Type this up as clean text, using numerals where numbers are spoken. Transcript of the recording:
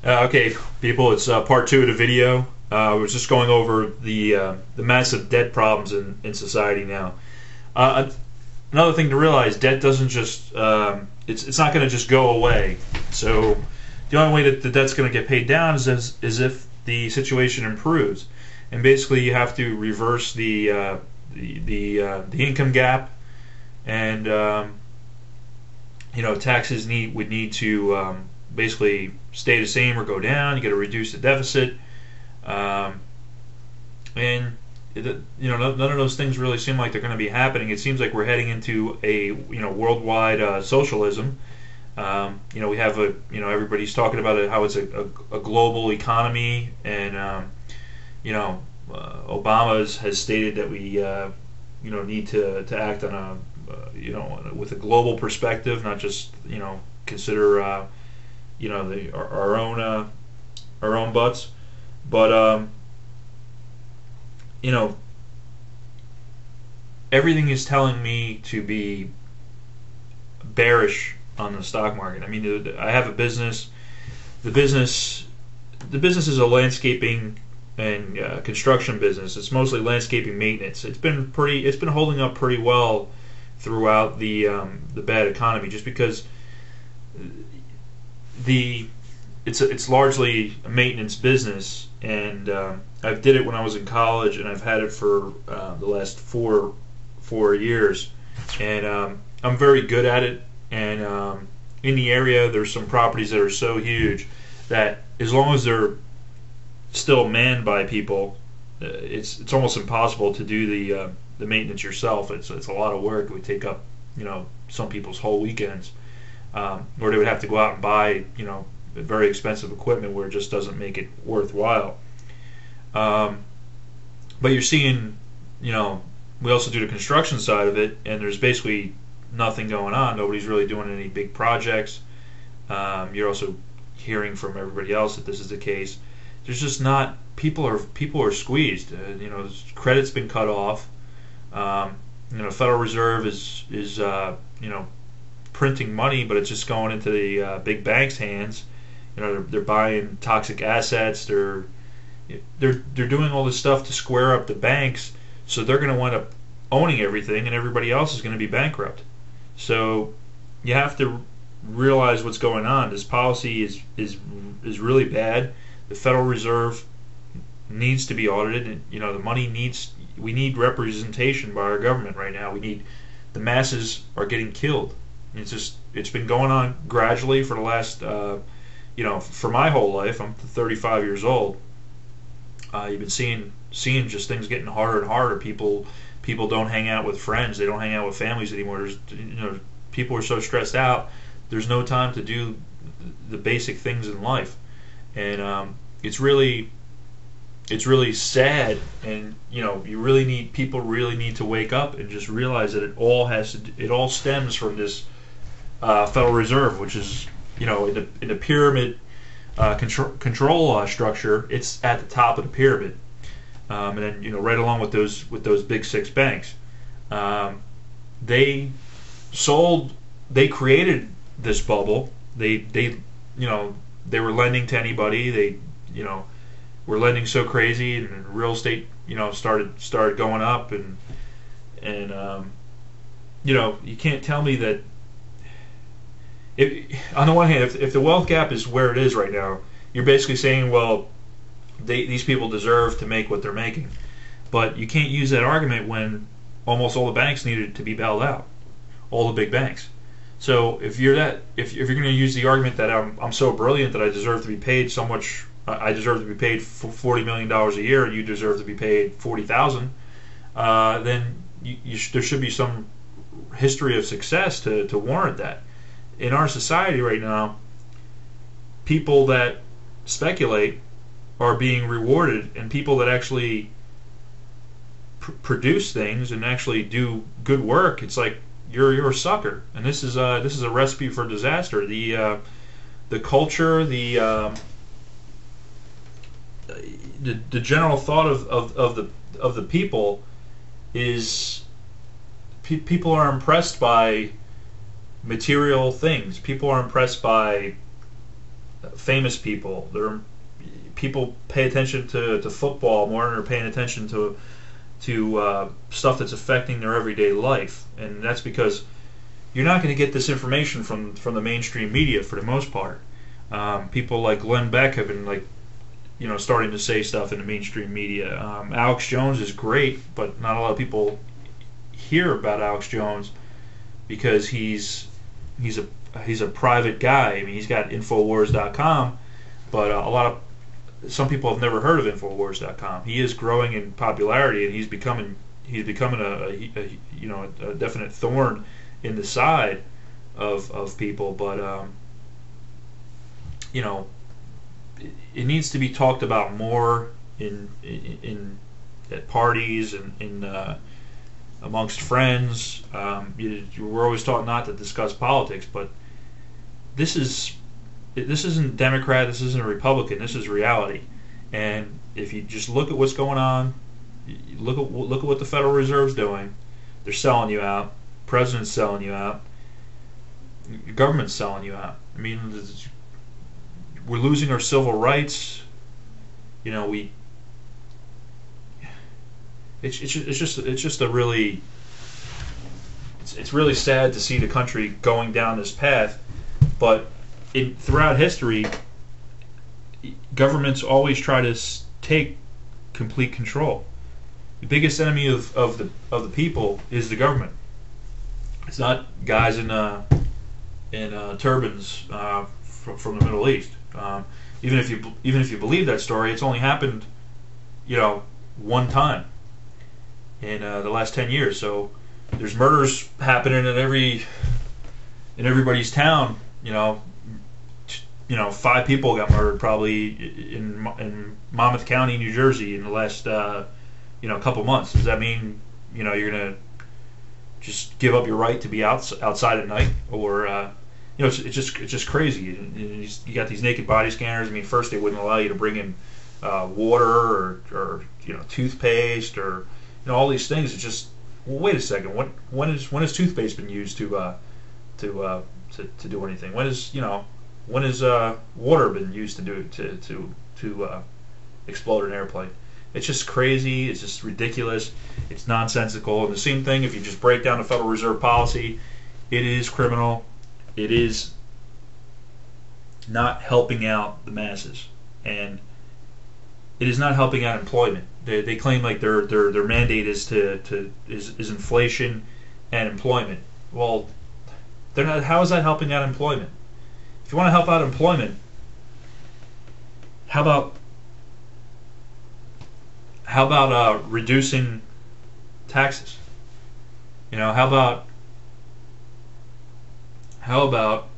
Okay, people, it's part two of the video. I was just going over the massive debt problems in society now. Uh, Another thing to realize: debt doesn't just it's not going to just go away. So the only way that the debt's going to get paid down is if the situation improves, and basically you have to reverse the income gap, and taxes would need to basically stay the same or go down. You got to reduce the deficit, um, and none of those things really seem like they're going to be happening. It seems like we're heading into a worldwide socialism. We have everybody's talking about it, how it's a global economy, and Obama has stated that we need to act on with a global perspective, not just consider our own butts, but you know everything is telling me to be bearish on the stock market. I mean, I have a business. The business is a landscaping and construction business. It's mostly landscaping maintenance. It's been holding up pretty well throughout the bad economy, just because it's largely a maintenance business, and I did it when I was in college, and I've had it for the last four years, and I'm very good at it. And in the area, there's some properties that are so huge that as long as they're still manned by people, it's almost impossible to do the maintenance yourself. It's a lot of work. It would take up some people's whole weekends, or they would have to go out and buy very expensive equipment where it just doesn't make it worthwhile. But you're seeing, we also do the construction side of it, and there's basically nothing going on. Nobody's really doing any big projects. You're also hearing from everybody else that this is the case. There's just not people are squeezed. Credit's been cut off. Federal Reserve is printing money, but it's just going into the big banks' hands. They're buying toxic assets. They're doing all this stuff to square up the banks, so they're going to wind up owning everything, and everybody else is going to be bankrupt. So you have to realize what's going on. This policy is really bad. The Federal Reserve needs to be audited, and we need representation by our government right now. The masses are getting killed. It's been going on gradually for the last for my whole life. I'm 35 years old. You've been seeing just things getting harder and harder. People don't hang out with friends. They don't hang out with families anymore. People are so stressed out. There's no time to do the basic things in life, and it's really sad. And people really need to wake up and just realize that it all stems from this Federal Reserve, which is in the pyramid control structure. It's at the top of the pyramid. And then right along with those big six banks, they created this bubble. They were lending to anybody. They were lending so crazy, and real estate started going up, and you can't tell me that. On the one hand, if the wealth gap is where it is right now, you're basically saying, well, these people deserve to make what they're making. But you can't use that argument when almost all the banks needed to be bailed out, all the big banks. So if you're going to use the argument that I'm so brilliant that I deserve to be paid so much, I deserve to be paid $40 million a year, and you deserve to be paid $40,000, then there should be some history of success to warrant that. In our society right now, people that speculate are being rewarded, and people that actually produce things and actually do good work, it's like you're a sucker. And this is a recipe for disaster. The culture, the general thought of the people is people are impressed by material things. People are impressed by famous people. People pay attention to football more than they're paying attention to stuff that's affecting their everyday life, and that's because you're not going to get this information from the mainstream media for the most part. People like Glenn Beck have been starting to say stuff in the mainstream media. Alex Jones is great, but not a lot of people hear about Alex Jones because he's a private guy. I mean, he's got Infowars.com, but some people have never heard of Infowars.com. He is growing in popularity, and he's becoming a definite thorn in the side of people. But it needs to be talked about more in at parties and amongst friends. We're always taught not to discuss politics, but this isn't Democrat, this isn't a Republican, this is reality. And if you just look at what's going on, look at what the Federal Reserve's doing. They're selling you out. The president's selling you out. Your government's selling you out. I mean, we're losing our civil rights. It's just a really it's really sad to see the country going down this path. But throughout history, governments always try to take complete control. The biggest enemy of the people is the government. It's not guys in turbans from the Middle East. Even if you believe that story, it's only happened, one time in the last 10 years. So there's murders happening in everybody's town. 5 people got murdered probably in Monmouth County, New Jersey, in the last couple months. Does that mean you're gonna just give up your right to be outside at night, or it's just crazy? You got these naked body scanners. I mean, first they wouldn't allow you to bring in water or toothpaste or all these things. It's just, well, wait a second. When has toothpaste been used to do anything? When has water been used to explode an airplane? It's just crazy. It's just ridiculous. It's nonsensical. And the same thing, if you just break down the Federal Reserve policy, it is criminal. It is not helping out the masses, and it is not helping out employment. They claim like their mandate is is inflation and employment. Well, they're not. How is that helping out employment? If you want to help out employment, how about reducing taxes? How about